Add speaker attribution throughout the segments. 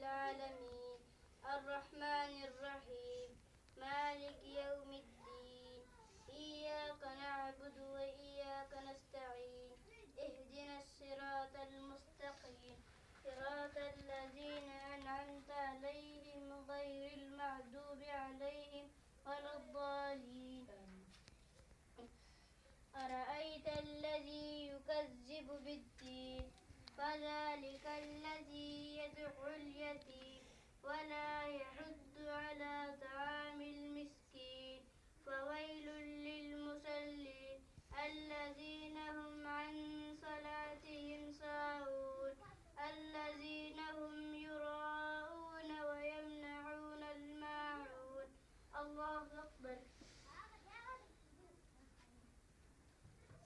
Speaker 1: العالمين الرحمن الرحيم مالك يوم الدين إياك نعبد وإياك نستعين اهدنا الصراط المستقيم صراط الذين أنعمت عليهم غير المغضوب عليهم ولا الضالين أرأيت الذي يكذب بالدين فذلك الذي يدعو اليتيم ولا يحض على طعام المسكين فويل للمصلين الذين هم عن صلاتهم ساهون الذين هم يراءون ويمنعون الماعون الله أكبر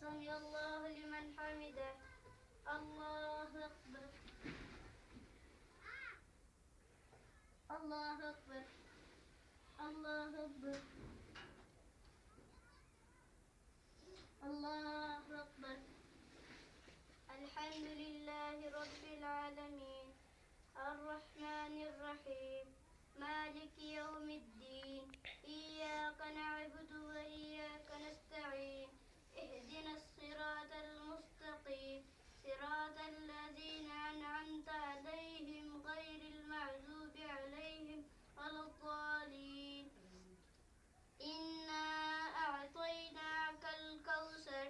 Speaker 1: سمع الله لمن حمده الله أكبر الله أكبر الله أكبر الله أكبر الحمد لله رب العالمين الرحمن الرحيم مالك يوم الدين إياك نعبد وإياك نستعين اهدنا الصراط المستقيم صراط الذين أنعمت عليهم غير المغضوب عليهم ولا الضالين إنا أعطيناك الكوثر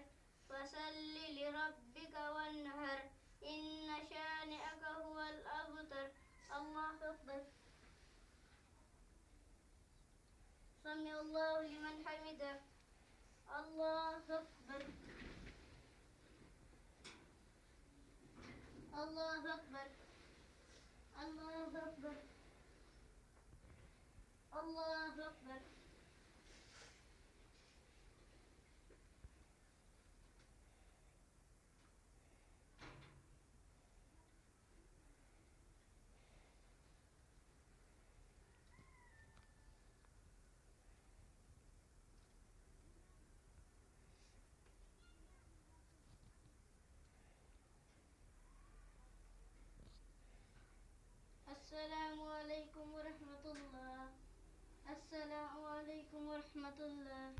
Speaker 1: فصل لربك وانهر إن شانئك هو الأبتر الله أكبر سمع الله لمن حمده الله أكبر الله أكبر الله أكبر الله أكبر السلام عليكم ورحمة الله السلام عليكم ورحمة الله